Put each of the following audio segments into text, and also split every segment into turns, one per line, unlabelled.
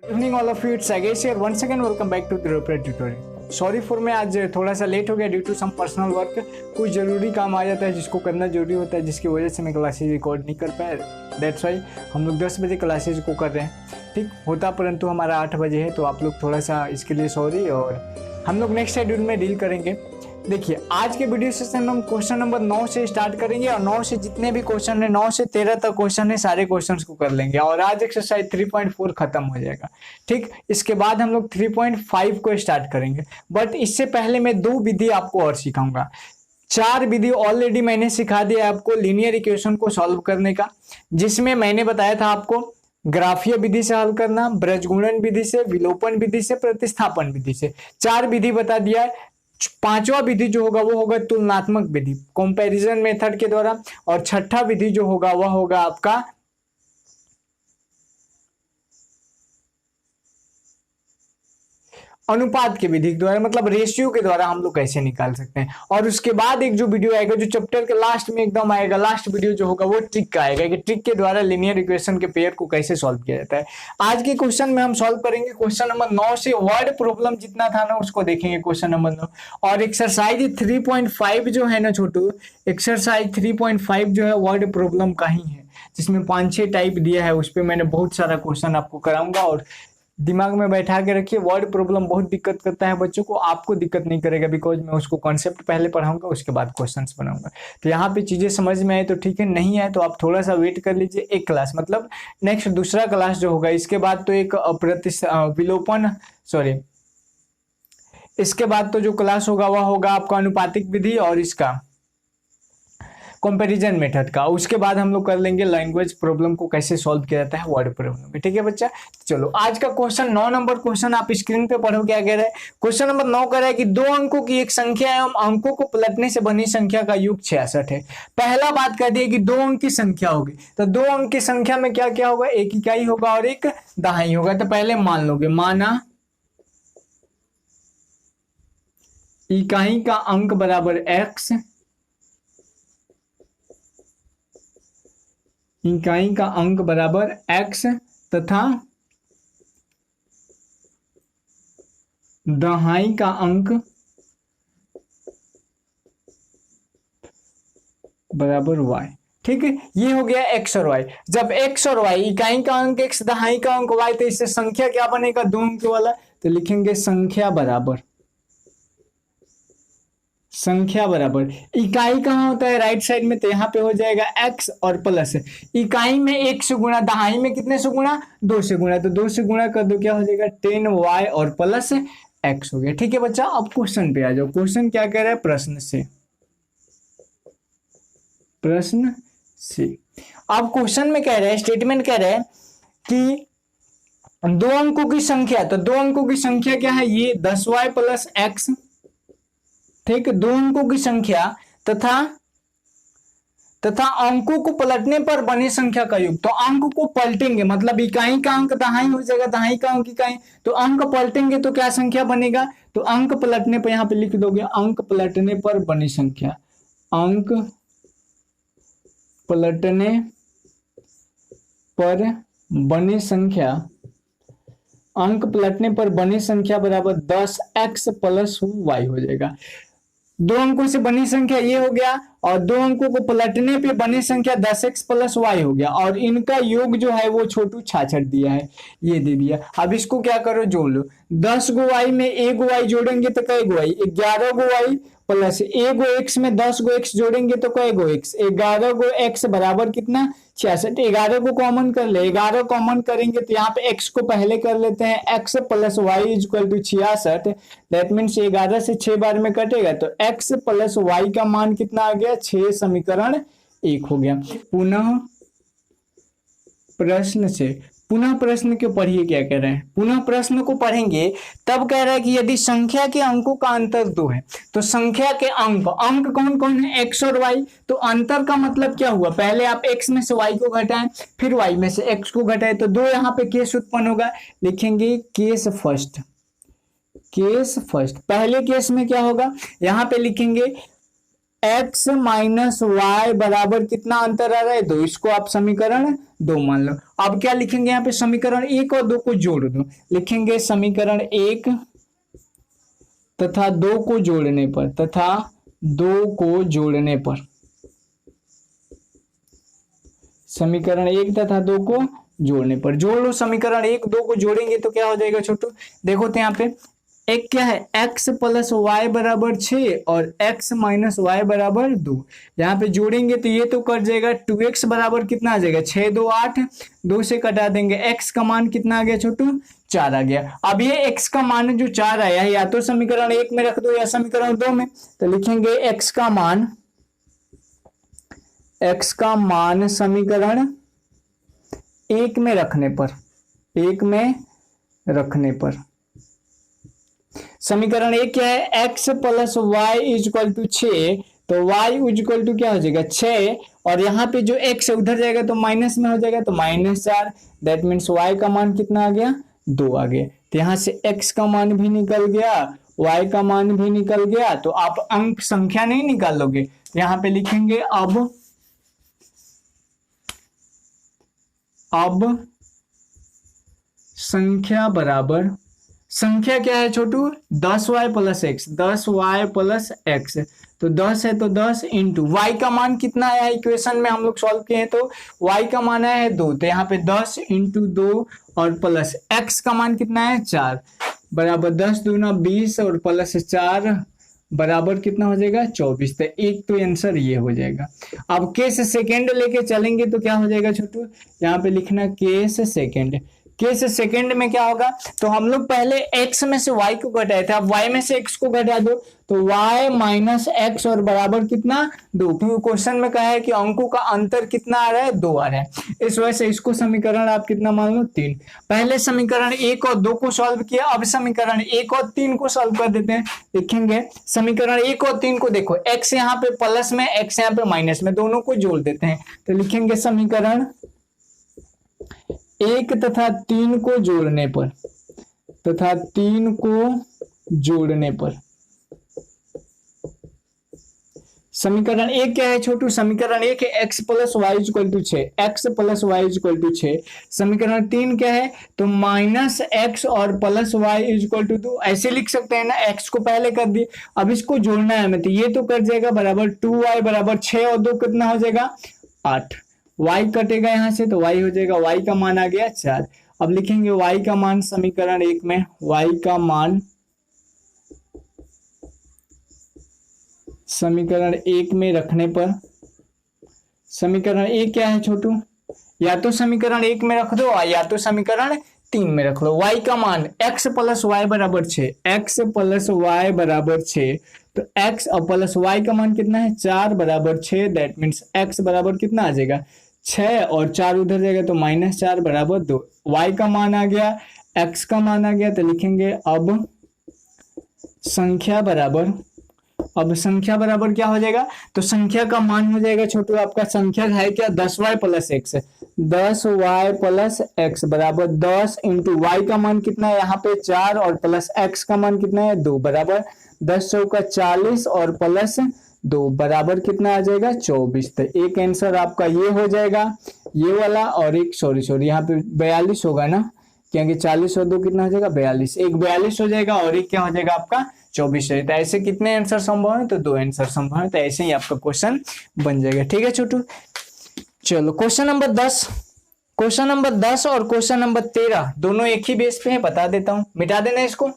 Evening all of you, it's Agesh here once again. Welcome back to the tutorial. Sorry for मैं आज थोड़ा सा late हो गया due to some personal work. कुछ ज़रूरी काम आ जाता है जिसको करना जरूरी होता है, जिसकी वजह से मैं क्लासेज रिकॉर्ड नहीं कर पाया। दैट्स वाई हम लोग 10 बजे क्लासेज को कर रहे हैं, ठीक होता, परंतु हमारा 8 बजे है, तो आप लोग थोड़ा सा इसके लिए सॉरी। और हम लोग नेक्स्ट शेड्यूल में डील करेंगे। देखिए, आज के वीडियो सेशन हम क्वेश्चन नंबर 9 से स्टार्ट करेंगे और 9 से जितने भी क्वेश्चन है, 9 से 13 तक क्वेश्चन है, सारे क्वेश्चंस को कर लेंगे और आज एक्सरसाइज 3.4 खत्म हो जाएगा। ठीक, इसके बाद हम लोग 3.5 को स्टार्ट करेंगे। बट इससे पहले मैं 2 विधि आपको और सिखाऊंगा। 4 विधि ऑलरेडी मैंने सिखा दिया आपको लीनियर इक्वेशन को सॉल्व करने का, जिसमें मैंने बताया था आपको ग्राफीय विधि से हल करना, ब्रजगुणन विधि से, विलोपन विधि से, प्रतिस्थापन विधि से। 4 विधि बता दिया है। 5वां विधि जो होगा वो होगा तुलनात्मक विधि, कंपैरिजन मेथड के द्वारा। और 6ठा विधि जो होगा वह होगा आपका अनुपात की विधि के द्वारा, मतलब रेशियो के द्वारा हम लोग कैसे निकाल सकते हैं। और उसके बाद एक जो वीडियो आएगा, जो चैप्टर के लास्ट में एकदम आएगा, लास्ट वीडियो जो होगा वो ट्रिक का आएगा कि ट्रिक के द्वारा लीनियर इक्वेशन के पेयर को कैसे सॉल्व किया जाता है। आज के क्वेश्चन में हम सॉल्व करेंगे क्वेश्चन नंबर 9 से वर्ड प्रॉब्लम जितना था ना उसको देखेंगे, क्वेश्चन नंबर 9। और एक्सरसाइज 3.5 जो है ना छोटू, एक्सरसाइज 3.5 जो है वर्ड प्रॉब्लम का ही है, जिसमें 5-6 टाइप दिया है। उस पर मैंने बहुत सारा क्वेश्चन आपको कराऊंगा और दिमाग में बैठा के रखिए। वर्ड प्रॉब्लम बहुत दिक्कत करता है बच्चों को, आपको दिक्कत नहीं करेगा, बिकॉज मैं उसको कॉन्सेप्ट पहले पढ़ाऊंगा, उसके बाद क्वेश्चंस बनाऊंगा। तो यहाँ पे चीजें समझ में आए तो ठीक है, नहीं आए तो आप थोड़ा सा वेट कर लीजिए। एक क्लास मतलब नेक्स्ट दूसरा क्लास जो होगा, इसके बाद तो एक विलोपन, सॉरी, इसके बाद तो जो क्लास होगा वह होगा आपका अनुपातिक विधि और इसका कंपैरिजन मेथड का। उसके बाद हम लोग कर लेंगे लैंग्वेज प्रॉब्लम को कैसे सॉल्व किया जाता है वर्ड प्रॉब्लम में। ठीक है बच्चा, चलो आज का क्वेश्चन 9 नंबर क्वेश्चन आप स्क्रीन पे पढ़ो क्या कह रहा है। क्वेश्चन नंबर 9 कह रहा है कि 2 अंकों की एक संख्या एवं अंकों को पलटने से बनी संख्या का योग 66 है। पहला बात कह दी कि 2 अंक की संख्या होगी, तो 2 अंक की संख्या में क्या क्या होगा, एक इकाई होगा और एक दहाई होगा। तो पहले मान लोगे, माना इकाई का अंक बराबर x, इकाई का अंक बराबर x तथा दहाई का अंक बराबर y। ठीक है, ये हो गया x और y। जब x और y, इकाई का अंक x, दहाई का अंक y, तो इससे संख्या क्या बनेगा, 2 अंक वाला। तो लिखेंगे संख्या बराबर, संख्या बराबर इकाई कहाँ होता है, राइट साइड में, तो यहाँ पे हो जाएगा x और प्लस इकाई में 1 से गुणा, दहाई में कितने से गुणा, 2 से गुणा, तो 2 से गुणा कर दो, क्या हो जाएगा 10y और प्लस x हो गया। ठीक है बच्चा, अब क्वेश्चन पे आ जाओ। क्वेश्चन क्या कह रहा है, प्रश्न से, प्रश्न से। अब क्वेश्चन में कह रहे हैं, स्टेटमेंट कह रहे हैं कि 2 अंकों की संख्या, तो 2 अंकों की संख्या क्या है, ये 10y प्लस x। ठीक, 2 अंकों की संख्या तथा अंकों को पलटने पर बनी संख्या का योग। तो अंक को पलटेंगे, मतलब इकाई का अंक दहाई हो जाएगा, दहाई का अंक इकाई, तो अंक पलटेंगे तो क्या संख्या बनेगा, तो अंक पलटने पर यहां पे लिख दोगे अंक पलटने पर बनी संख्या, अंक पलटने पर बनी संख्या, अंक पलटने पर बनी संख्या बराबर 10x प्लस y हो जाएगा। 2 अंकों से बनी संख्या ये हो गया और 2 अंकों को पलटने पे बनी संख्या 10x प्लस y हो गया, और इनका योग जो है वो छोटू 66 दिया है, ये दे दिया। अब इसको क्या करो, जोड़ लो। 10 गो y में 1 गो y जोड़ेंगे तो कई गो y, 11 गो y प्लस 1 गो x में 10 गो x जोड़ेंगे तो कई गो x, 11 गो x बराबर कितना, 66। 11 को कॉमन कर ले, 11 कॉमन करेंगे तो यहाँ पे x को पहले कर लेते हैं, x plus y is equal to 66। That means 11 से 6 बार में कटेगा, तो x प्लस वाई का मान कितना आ गया, 6, समीकरण 1 हो गया। पुनः प्रश्न से, पुनः प्रश्न को पढ़िए क्या कह रहे हैं, पुनः प्रश्न को पढ़ेंगे तब कह रहा है कि यदि संख्या के अंकों का अंतर 2 है, तो संख्या के अंक, अंक कौन कौन है, x और y, तो अंतर का मतलब क्या हुआ, पहले आप x में से y को घटाएं, फिर y में से x को घटाएं, तो 2 यहाँ पे केस उत्पन्न होगा। लिखेंगे केस फर्स्ट, केस फर्स्ट। पहले केस में क्या होगा, यहाँ पे लिखेंगे x माइनस वाई बराबर कितना अंतर आ रहा है 2, इसको आप समीकरण 2 मान लो। अब क्या लिखेंगे यहाँ पे, समीकरण 1 और 2 को जोड़ दो, लिखेंगे समीकरण 1 तथा 2 को जोड़ने पर, तथा 2 को जोड़ने पर, समीकरण 1 तथा 2 को जोड़ने पर, जोड़ लो समीकरण 1 2 को जोड़ेंगे तो क्या हो जाएगा छोटू, देखो तो यहाँ पे एक क्या है x प्लस वाई बराबर 6 और x माइनस वाई बराबर 2, यहाँ पे जोड़ेंगे तो ये तो कट जाएगा, 2x बराबर कितना आ जाएगा 6 2 8, 2 से कटा देंगे, x का मान कितना आ गया छोटू 4 आ गया। अब ये x का मान जो 4 आया है या तो समीकरण 1 में रख दो या समीकरण 2 में, तो लिखेंगे x का मान समीकरण 1 में रखने पर, 1 में रखने पर, समीकरण 1 क्या है x plus y is equal to 6, तो y इज इक्वल टू क्या हो जाएगा 6, और यहाँ पे जो x है उधर जाएगा तो माइनस में हो जाएगा तो -4, दैट मीन्स y का मान कितना आ गया 2 आ गया। तो यहाँ से x का मान भी निकल गया, y का मान भी निकल गया, तो आप अंक संख्या नहीं निकालोगे, तो यहाँ पे लिखेंगे अब संख्या बराबर, संख्या क्या है छोटू 10y plus x, 10y plus x, तो 10 है तो 10 इंटू y का मान कितना आया है, इक्वेशन में हम लोग सॉल्व किए हैं तो y का मान आया है 2, तो यहाँ पे 10 इंटू 2 और प्लस x का मान कितना है 4, बराबर 10 दूना 20 और प्लस 4 बराबर कितना हो जाएगा 24, तो एक तो आंसर ये हो जाएगा। अब केस सेकंड लेके चलेंगे तो क्या हो जाएगा छोटू, यहाँ पे लिखना केस सेकंड, केस सेकंड में क्या होगा, तो हम लोग पहले x में से y को घटाए थे, अब y में से x को घटा दो तो y माइनस एक्स और बराबर कितना 2, क्योंकि क्वेश्चन में कहा है कि अंकों का अंतर कितना आ रहा है 2 आ रहा है, इस वजह से इसको समीकरण आप कितना मान लो 3। पहले समीकरण 1 और 2 को सॉल्व किया, अब समीकरण 1 और 3 को सॉल्व कर देते हैं। देखेंगे समीकरण 1 और 3 को, देखो x यहाँ पे प्लस में x यहाँ पे माइनस में, दोनों को जोड़ देते हैं, तो लिखेंगे समीकरण 1 तथा 3 को जोड़ने पर, तथा 3 को जोड़ने पर, समीकरण 1 क्या है छोटू, समीकरण 1 है x plus y equal to 6, x plus y equal to 6, समीकरण 3 क्या है तो माइनस एक्स और प्लस वाई इक्वल टू 2, ऐसे लिख सकते हैं ना, x को पहले कर दिए, अब इसको जोड़ना है हमें, तो ये तो कर जाएगा बराबर 2y बराबर 6 और 2 कितना हो जाएगा 8, y कटेगा यहाँ से तो y हो जाएगा, y का मान आ गया 4। अब लिखेंगे y का मान समीकरण 1 में, y का मान समीकरण 1 में रखने पर, समीकरण 1 क्या है छोटू, या तो समीकरण 1 में रख दो या तो समीकरण 3 में रख लो। y का मान x प्लस वाई बराबर 6, x प्लस वाई बराबर 6, तो x और प्लस y का मान कितना है 4 बराबर 6, दैट मीन्स x बराबर कितना आ जाएगा 6 और 4 उधर जाएगा तो -4 बराबर 2, y का मान आ गया, x का मान आ गया, तो लिखेंगे अब संख्या बराबर, अब संख्या बराबर क्या हो जाएगा, तो संख्या का मान हो जाएगा छोटू आपका, संख्या है क्या 10y plus x, 10y plus x बराबर 10 इंटू वाई का मान कितना है यहाँ पे 4 और प्लस x का मान कितना है 2, बराबर 10 चौका 40 और प्लस 2 बराबर कितना आ जाएगा 24। तो एक आंसर आपका ये हो जाएगा, ये वाला, और एक सॉरी यहाँ पे 42 होगा ना, क्योंकि 40 और 2 कितना हो जाएगा 42, एक 42 हो जाएगा और एक क्या हो जाएगा आपका 24 है। तो ऐसे कितने आंसर संभव है, तो 2 आंसर संभव है, तो ऐसे ही आपका क्वेश्चन बन जाएगा। ठीक है छोटू, चलो क्वेश्चन नंबर 10, क्वेश्चन नंबर 10 और क्वेश्चन नंबर 13 दोनों एक ही बेस पे है, बता देता हूं, मिटा देना इसको,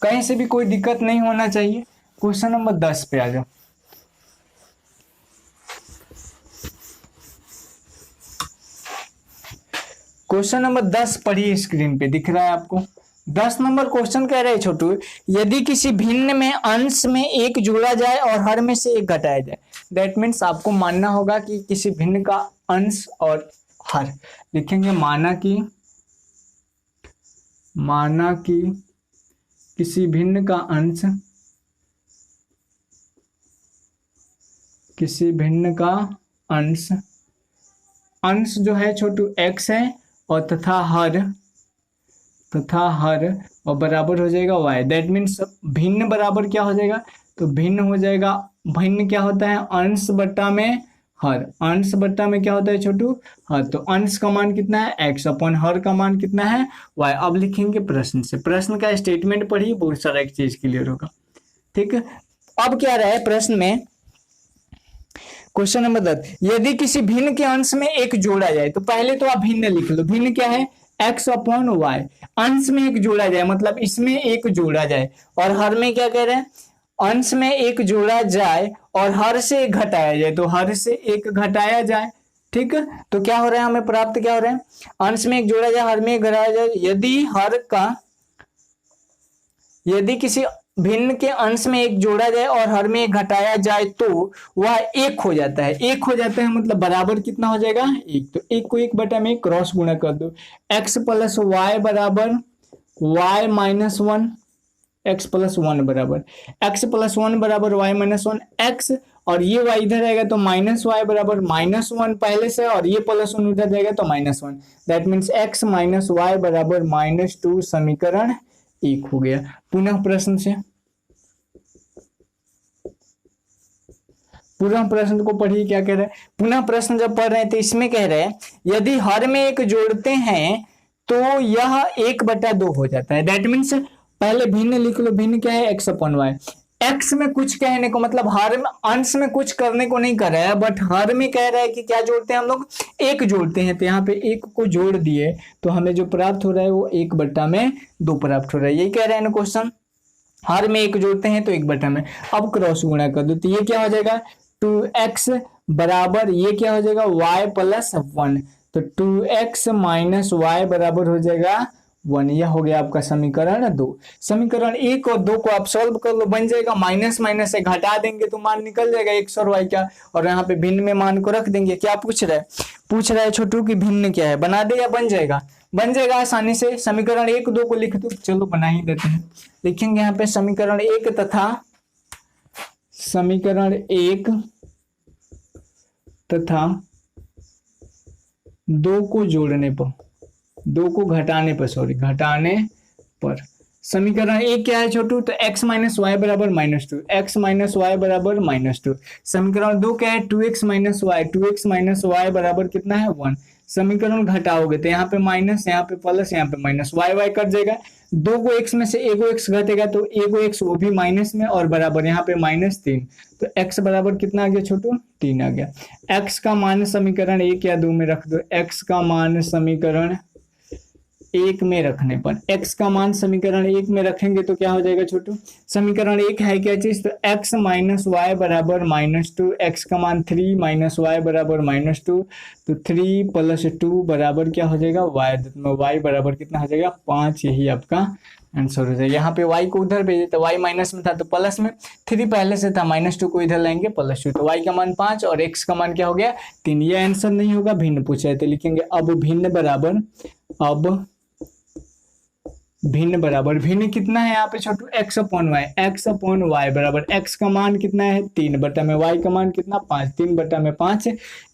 कहीं से भी कोई दिक्कत नहीं होना चाहिए। क्वेश्चन नंबर 10 पे आ जाओ। क्वेश्चन नंबर 10 पढ़िए, स्क्रीन पे दिख रहा है आपको। 10 नंबर क्वेश्चन कह रहे हैं छोटू, यदि किसी भिन्न में अंश में 1 जोड़ा जाए और हर में से 1 घटाया जाए, दैट मीन्स आपको मानना होगा कि किसी भिन्न का अंश और हर, लिखेंगे माना कि किसी भिन्न का अंश, किसी भिन्न का अंश, अंश जो है छोटू x है और तथा हर और बराबर हो जाएगा y, दैट मीन्स भिन्न बराबर क्या हो जाएगा, तो भिन्न हो जाएगा भिन्न क्या होता है, अंश बट्टा में हर, अंश बट्टा में क्या होता है छोटू, हर। तो अंश का मान कितना है, एक्स अपॉन हर का मान कितना है, वाई। अब लिखेंगे प्रश्न से, प्रश्न का स्टेटमेंट पढ़िए, बहुत सारा एक चीज क्लियर होगा, ठीक है। अब क्या रहा है प्रश्न में, क्वेश्चन नंबर 10, यदि किसी भिन्न के अंश में एक जोड़ा जाए, तो पहले तो आप भिन्न लिख लो, भिन्न क्या है, एक्स अपॉन वाई। अंश में एक जोड़ा जाए मतलब इसमें एक जोड़ा जाए, और हर में क्या कह रहे हैं, अंश में एक जोड़ा जाए और हर से एक घटाया जाए, तो हर से एक घटाया जाए, ठीक है। तो क्या हो रहा है, हमें प्राप्त क्या हो रहा है, अंश में एक जोड़ा जाए, हर में एक घटाया जाए। यदि किसी भिन्न के अंश में एक जोड़ा जाए और हर में एक घटाया जाए तो वह एक हो जाता है। एक हो जाता है मतलब बराबर कितना हो जाएगा, एक। तो एक को एक बटा में क्रॉस गुणा कर दो, एक्स प्लस वाई बराबर y minus one, x plus one बराबर एक्स प्लस वन बराबर वाई माइनस वन एक्स, और ये वाई इधर आएगा तो माइनस वाई बराबर माइनस वन पहले से, और ये प्लस वन उधर जाएगा तो minus one. That means x minus y बराबर माइनस टू, समीकरण एक हो गया। पुनः प्रश्न से, पुनः प्रश्न को पढ़िए क्या कह रहे हैं। पुनः प्रश्न जब पढ़ रहे हैं तो इसमें कह रहे हैं यदि हर में एक जोड़ते हैं तो यह एक बटा दो हो जाता है। दैट मीन्स पहले भिन्न लिख लो, भिन्न क्या है, एक्स अपॉन वाई। एक्स में कुछ कहने को मतलब हर में, अंश में कुछ करने को नहीं कर रहा है, बट हर में कह रहा है कि क्या जोड़ते हैं हम लोग, एक जोड़ते हैं। तो यहाँ पे एक को जोड़ दिए तो हमें जो प्राप्त हो रहा है वो एक बट्टा में दो प्राप्त हो रहा है, यही कह रहे हैं ना क्वेश्चन। हर में एक जोड़ते हैं तो एक बट्टा में, अब क्रॉस गुणा कर दो तो ये क्या हो जाएगा, 2x बराबर ये क्या हो जाएगा, y प्लस वन। तो 2x माइनस वाई बराबर हो जाएगा वन। यह हो गया आपका समीकरण दो। समीकरण एक और दो को आप सॉल्व कर लो, बन जाएगा, माइनस माइनस से घटा देंगे तो मान निकल जाएगा x और y का, और यहाँ पे भिन्न में मान को रख देंगे। क्या पूछ रहा है, पूछ रहा है छोटू कि भिन्न क्या है, बना दे या बन जाएगा, बन जाएगा आसानी से। समीकरण एक दो को लिख दो, चलो बना ही देते हैं। लिखेंगे यहाँ पे समीकरण एक तथा समीकरण एक तथा दो को जोड़ने पर, दो को घटाने पर, सॉरी घटाने पर समीकरण एक क्या है छोटू, तो x माइनस वाई बराबर minus two, x minus y बराबर माइनस टू। समीकरण दो क्या है, 2x minus Y, 2x minus y बराबर कितना है, वन। समीकरण घटाओगे तो यहाँ पे माइनस, यहाँ पे प्लस, यहाँ पे माइनस, वाई वाई कट जाएगा। दो को x में से एगो x घटेगा तो एगो x वो भी माइनस में, और बराबर यहाँ पे माइनस तीन। तो x बराबर कितना आ गया छोटू, तीन आ गया। x का मान समीकरण एक या दो में रख दो, x का मान समीकरण एक में रखने पर, x का मान समीकरण एक में रखेंगे तो क्या हो जाएगा छोटू, समीकरण एक है क्या चीज, तो x माइनस वाई बराबर माइनस टू, एक्स का मान 3 माइनस वाई बराबर माइनस टू, तो 3 प्लस 2 बराबर क्या हो जाएगा, y बराबर कितना हो जाएगा, 5। यही आपका आंसर हो जाएगा। यहाँ पे y को उधर भेजे तो y माइनस में था तो प्लस में, 3 पहले से था, माइनस 2 को इधर लाएंगे प्लस 2, तो y का मान 5 और x का मान क्या हो गया, 3। ये आंसर नहीं होगा, भिन्न पूछा है तो लिखेंगे अब भिन्न बराबर, अब भिन्न बराबर, भिन्न कितना है यहाँ पे छोटू, x upon y, x upon y बराबर x का मान कितना है 3 बटा में y का मान कितना 5, 3 बटा में 5।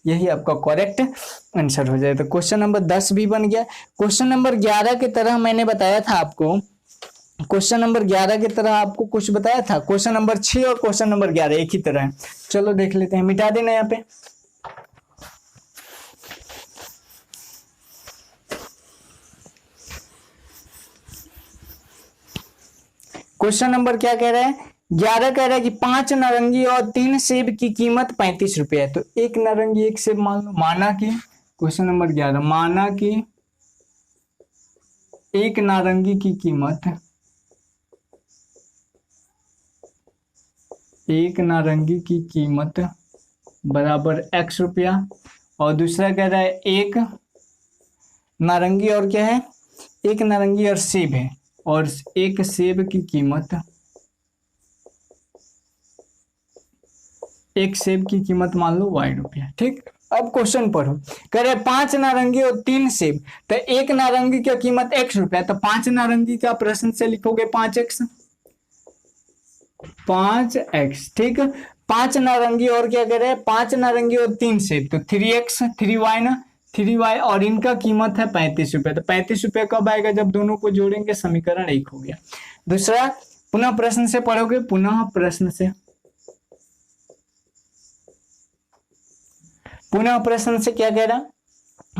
यही आपका करेक्ट आंसर हो जाए। तो क्वेश्चन नंबर 10 भी बन गया। क्वेश्चन नंबर 11 की तरह मैंने बताया था आपको, क्वेश्चन नंबर 11 की तरह आपको कुछ बताया था, क्वेश्चन नंबर 6 और क्वेश्चन नंबर 11 एक ही तरह है। चलो देख लेते हैं, मिटा देना यहाँ पे। क्वेश्चन नंबर क्या कह रहा है, 11 कह रहा है कि 5 नारंगी और 3 सेब की कीमत 35 रुपए है। तो एक नारंगी एक सेब मान लो, माना कि क्वेश्चन नंबर 11, माना कि एक नारंगी की कीमत, एक नारंगी की कीमत बराबर x रुपया, और दूसरा कह रहा है एक नारंगी और क्या है, एक नारंगी और सेब है, और एक सेब की कीमत, एक सेब की कीमत मान लो y रुपया। ठीक, अब क्वेश्चन पढ़ो, कह रहे 5 नारंगी और 3 सेब, तो एक नारंगी की कीमत x रुपया, तो 5 नारंगी का प्रश्न से लिखोगे 5x, 5x। ठीक, 5 नारंगी और क्या कह रहे हैं, 5 नारंगी और 3 सेब, तो 3x 3y ना, 3y, और इनका कीमत है 35 रुपए। तो 35 रुपए कब आएगा, जब दोनों को जोड़ेंगे, समीकरण एक हो गया। दूसरा पुनः प्रश्न से पढ़ोगे, पुनः प्रश्न से, पुनः प्रश्न से क्या कह रहा,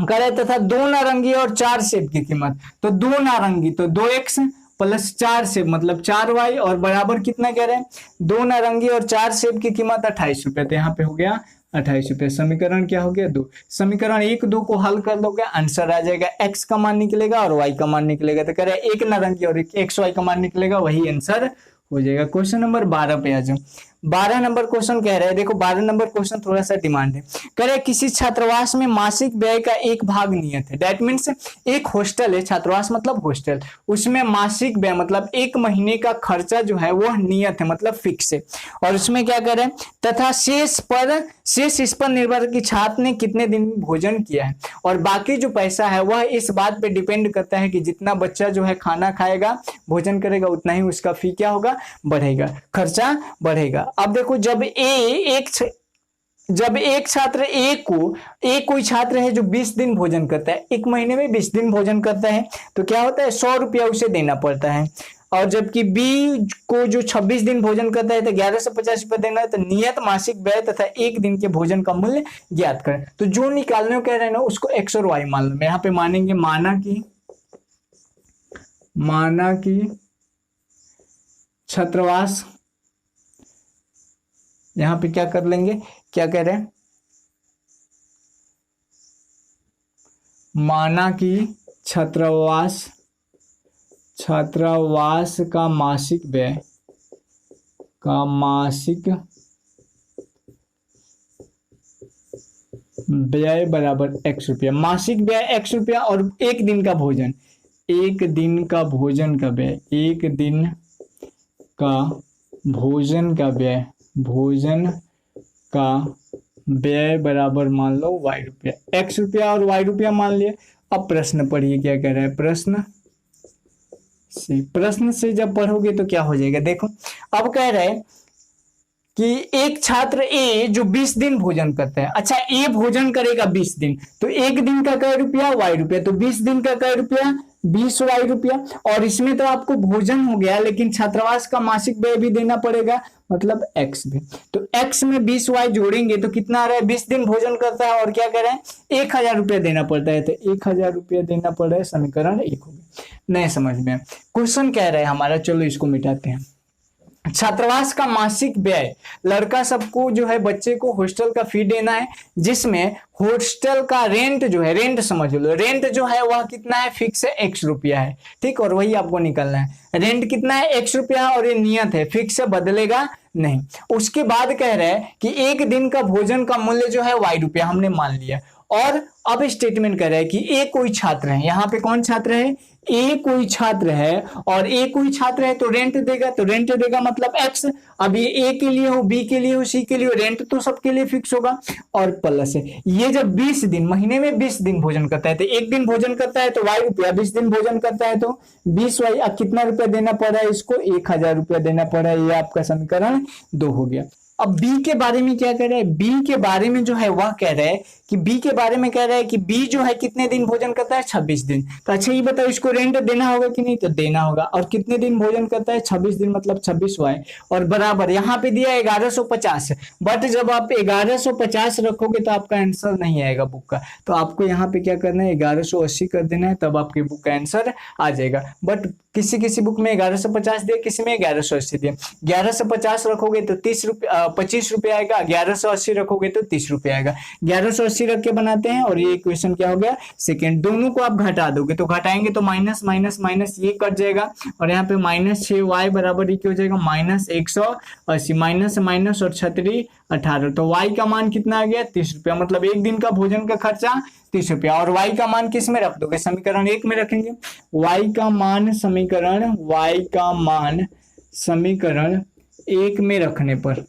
कह रहे तथा 2 नारंगी और 4 सेब की कीमत, तो 2 नारंगी तो 2x प्लस 4 सेब मतलब 4y और बराबर कितना कह रहे हैं, 2 नारंगी और 4 सेब की कीमत 28 रुपए। तो यहाँ पे हो गया 28 रुपए। समीकरण क्या हो गया 2। समीकरण 1 2 को हल कर दोगे आंसर आ जाएगा, x का मान निकलेगा और y का मान निकलेगा। तो कह रहे हैं 1 नारंगी और 1 xy का मान निकलेगा, वही आंसर हो जाएगा। क्वेश्चन नंबर 12 पे आ जाओ। 12 नंबर क्वेश्चन कह रहे हैं, देखो 12 नंबर क्वेश्चन थोड़ा सा डिमांड है। कह रहे किसी छात्रावास में मासिक व्यय का एक भाग नियत है। दैट मीन्स एक हॉस्टल है, छात्रावास मतलब हॉस्टल, उसमें मासिक व्यय मतलब एक महीने का खर्चा जो है वह नियत है मतलब फिक्स है। और उसमें क्या कह रहे हैं, तथा शेष इस पर निर्भर कि छात्र ने कितने दिन भोजन किया है, और बाकी जो पैसा है वह इस बात पे डिपेंड करता है कि जितना बच्चा जो है खाना खाएगा भोजन करेगा उतना ही उसका फी क्या होगा, बढ़ेगा, खर्चा बढ़ेगा। अब देखो जब एक छात्र कोई छात्र है जो 20 दिन भोजन करता है, एक महीने में 20 दिन भोजन करता है, तो क्या होता है 100 रुपया उसे देना पड़ता है। और जबकि बी को जो 26 दिन भोजन करता है तो 1150 रुपये देना है। तो नियत मासिक व्यय तथा एक दिन के भोजन का मूल्य ज्ञात करें। तो जो निकालने को कह रहे हैं ना उसको x और y मान लो। मैं यहाँ पे मानेंगे माना की छात्रावास, यहां पे क्या कर लेंगे, क्या कह रहे हैं, माना कि छात्रावास का मासिक व्यय बराबर x रुपया। मासिक व्यय x रुपया और एक दिन का भोजन का व्यय, एक दिन का भोजन का व्यय बराबर मान लो y रुपया। x रुपया और y रुपया मान लिए। अब प्रश्न पढ़िए क्या कह रहा है, प्रश्न से जब पढ़ोगे तो क्या हो जाएगा, देखो अब कह रहे हैं कि एक छात्र ए जो 20 दिन भोजन करता है। अच्छा ए भोजन करेगा 20 दिन, तो एक दिन का कै रुपया, y रुपया, तो 20 दिन का कै रुपया, 20 y रुपया। और इसमें तो आपको भोजन हो गया लेकिन छात्रावास का मासिक व्यय भी देना पड़ेगा मतलब x भी। तो x में 20 y जोड़ेंगे तो कितना आ रहा है, 20 दिन भोजन करता है और क्या कह रहे हैं 1000 रुपया देना पड़ता है। तो 1000 रुपया देना पड़ रहा है, समीकरण 1 हो गया। नहीं समझ में क्वेश्चन कह रहा है हमारा, चलो इसको मिटाते हैं। छात्रावास का मासिक व्यय, लड़का सबको जो है बच्चे को हॉस्टल का फी देना है, जिसमें हॉस्टल का रेंट जो है, रेंट समझ लो, रेंट जो है वह कितना है, फिक्स है x रुपया है, ठीक। और वही आपको निकलना है, रेंट कितना है x रुपया और ये नियत है, फिक्स है, बदलेगा नहीं। उसके बाद कह रहे हैं कि एक दिन का भोजन का मूल्य जो है y रुपया हमने मान लिया। और अब स्टेटमेंट कर रहा है कि ए कोई छात्र है, यहाँ पे कौन छात्र है, ए कोई छात्र है, और ए कोई छात्र है तो रेंट देगा, तो रेंट देगा मतलब x। अब ये ए के लिए हो, बी के लिए हो, सी के लिए हो, रेंट तो सबके लिए फिक्स होगा। और प्लस है ये जब 20 दिन, महीने में 20 दिन भोजन करता है, तो एक दिन भोजन करता है तो y रुपया, 20 दिन भोजन करता है तो 20 y। अब कितना रुपया देना पड़ रहा है इसको, 1000 रुपया देना पड़ रहा है। ये आपका समीकरण 2 हो गया। अब बी के बारे में क्या कह रहे हैं, बी के बारे में जो है वह कह रहे हैं कि बी के बारे में कह रहे हैं कि बी जो है कितने दिन भोजन करता है, 26 दिन। तो अच्छा ये बताओ इसको रेंट देना होगा कि नहीं, तो देना होगा। और कितने दिन भोजन करता है, 26 दिन मतलब 26 y। और बराबर यहाँ पे दिया 1150, बट जब आप 1150 रखोगे तो आपका आंसर नहीं आएगा बुक का, तो आपको यहाँ पे क्या करना है 1180 कर देना है, तब आपके बुक का आंसर आ जाएगा। बट किसी बुक में 1150 दिया, किसी में 1180 दिया। 1150 रखोगे तो 25 रुपये आएगा, 1180 रखोगे तो 30 रुपये आएगा। 1180 रख के बनाते हैं और ये इक्वेशन क्या हो गया, सेकंड। दोनों को आप घटा दोगे तो घटाएंगे तो माइनस माइनस माइनस ये कट जाएगा, और यहाँ पे -6y बराबर ये क्या हो जाएगा, -180, माइनस माइनस और 36 18। तो y का मान कितना आ गया, 30 रुपया। मतलब एक दिन का भोजन का खर्चा 30 रुपया। और y का मान किस में रख दोगे, समीकरण 1 में रखेंगे। y का मान समीकरण 1 में रखने पर,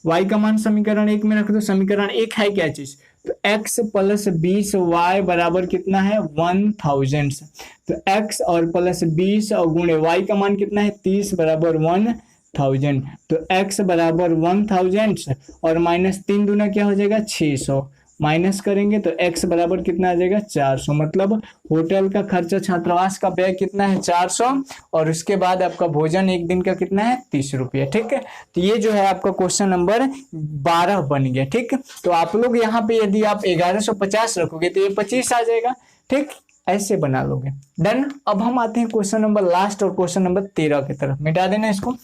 y का मान समीकरण 1 में रख दो। समीकरण 1 है क्या चीज, तो x प्लस 20y बराबर कितना है, 1000। तो x और प्लस 20 और गुणे y का मान कितना है, 30 बराबर 1000। तो x बराबर 1000 और -3 दूना क्या हो जाएगा, 600। माइनस करेंगे तो x बराबर कितना आ जाएगा 400। मतलब होटल का खर्चा, छात्रावास का व्यय कितना है 400, और उसके बाद आपका भोजन एक दिन का कितना है 30 रुपये। ठीक है, तो ये जो है आपका क्वेश्चन नंबर 12 बन गया। ठीक, तो आप लोग यहाँ पे यदि आप 1150 रखोगे तो ये 25 आ जाएगा। ठीक, ऐसे बना लोगे। डन। अब हम आते हैं क्वेश्चन नंबर लास्ट और क्वेश्चन नंबर 13 की तरफ। मिटा देना इसको।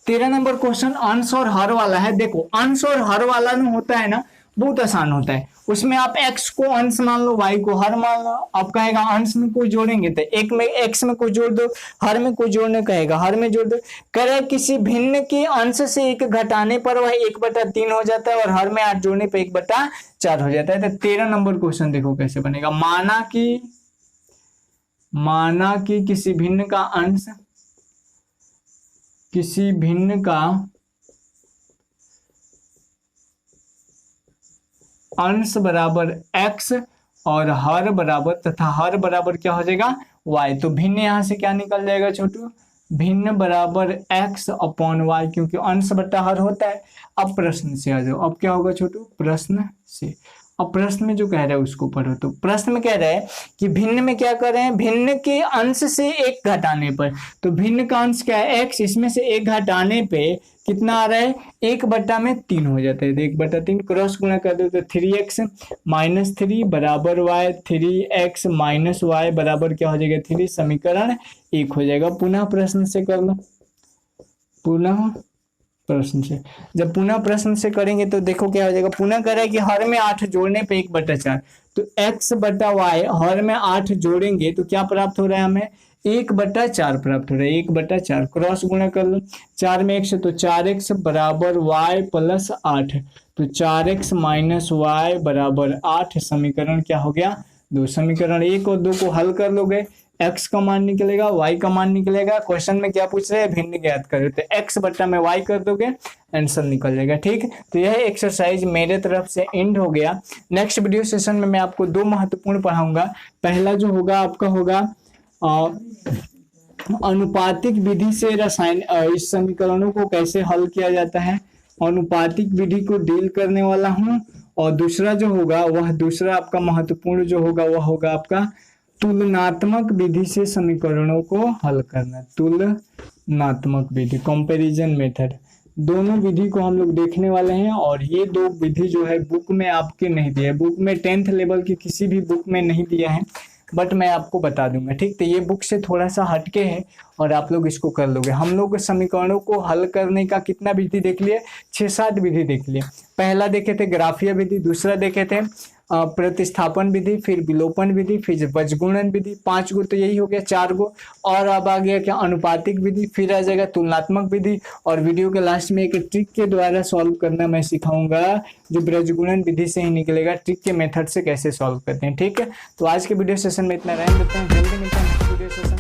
13 नंबर क्वेश्चन अंश और हर वाला है। देखो अंश और हर वाला में होता है ना, बहुत आसान होता है। उसमें आप x को अंश मान लो, y को हर मान लो। आप कहेगा अंश में कोई जोड़ेंगे तो एक में x में कोई जोड़ दो, हर में कोई जोड़ने कहेगा हर में जोड़ दो। कह रहे किसी भिन्न के अंश से 1 घटाने पर वह 1/3 हो जाता है और हर में 8 जोड़ने पर 1/4 हो जाता है। तो 13 नंबर क्वेश्चन देखो कैसे बनेगा। माना कि किसी भिन्न का अंश, किसी भिन्न का अंश बराबर x और हर बराबर, तथा हर बराबर क्या हो जाएगा y। तो भिन्न यहां से क्या निकल जाएगा छोटू, भिन्न बराबर x अपॉन y, क्योंकि अंश बट्टा हर होता है। अब प्रश्न से आ जाओ। अब क्या होगा छोटू, प्रश्न से। अब प्रश्न में जो कह रहा है उसको पढ़ो। तो प्रश्न में कह रहा है कि भिन्न में क्या कर रहे हैं, भिन्न के अंश से 1 घटाने पर। तो भिन्न का अंश क्या है x, इसमें से 1 घटाने पे कितना आ रहा है 1/3 हो जाता है। तो 1/3 क्रॉस गुणा कर दो तो 3x माइनस 3 बराबर y, 3x माइनस y बराबर क्या हो जाएगा 3। समीकरण 1 हो जाएगा। पुनः प्रश्न से कर लो, पुनः प्रश्न से। जब पुनः प्रश्न से करेंगे तो देखो क्या हो जाएगा। पुनः कह रहा है कि हर में 8 जोड़ने पे 1/4, तो x बटा वाई हर में 8 जोड़ेंगे तो क्या प्राप्त हो रहा है हमें 1/4 प्राप्त हो रहा है। 1/4 क्रॉस गुणा कर लो, 4 में 1 से तो 4x बराबर y प्लस 8, तो 4x माइनस y बराबर 8। समीकरण क्या हो गया 2। समीकरण 1 और 2 को हल कर लोगे, x का मान निकलेगा, y का मान निकलेगा। क्वेश्चन में क्या पूछ रहे हैं, भिन्न ज्ञात करो, तो x बट्टा में y कर दोगे, आंसर निकल जाएगा। ठीक, तो यह एक्सरसाइज मेरे तरफ से एंड हो गया। नेक्स्ट वीडियो सेशन में मैं आपको 2 महत्वपूर्ण पढ़ाऊंगा। पहला जो होगा आपका होगा अनुपातिक विधि से रसायन, इस समीकरणों को कैसे हल किया जाता है, अनुपातिक विधि को डील करने वाला हूँ। और दूसरा जो होगा वह दूसरा आपका महत्वपूर्ण जो होगा वह होगा आपका तुलनात्मक विधि से समीकरणों को हल करना। तुलनात्मक विधि, कंपैरिजन मेथड, दोनों विधि को हम लोग देखने वाले हैं। और ये 2 विधि जो है बुक में आपके नहीं दिया है, बुक में 10th लेवल की किसी भी बुक में नहीं दिया है, बट मैं आपको बता दूंगा। ठीक, तो ये बुक से थोड़ा सा हटके है और आप लोग इसको कर लोगे। हम लोग समीकरणों को हल करने का कितना विधि देख लिए, 6-7 विधि देख लिए। पहला देखे थे ग्राफीय विधि, दूसरा देखे थे प्रतिस्थापन विधि, फिर विलोपन विधि, फिर वज्रगुणन विधि, 5 गो तो यही हो गया, 4 गो। और अब आ गया क्या अनुपातिक विधि, फिर आ जाएगा तुलनात्मक विधि। और वीडियो के लास्ट में एक ट्रिक के द्वारा सॉल्व करना मैं सिखाऊंगा, जो वज्रगुणन विधि से ही निकलेगा, ट्रिक के मेथड से कैसे सॉल्व करते हैं। ठीक है, तो आज के वीडियो सेशन में इतना रहने देते हैं, जल्दी मिलते हैं नेक्स्ट वीडियो सेशन।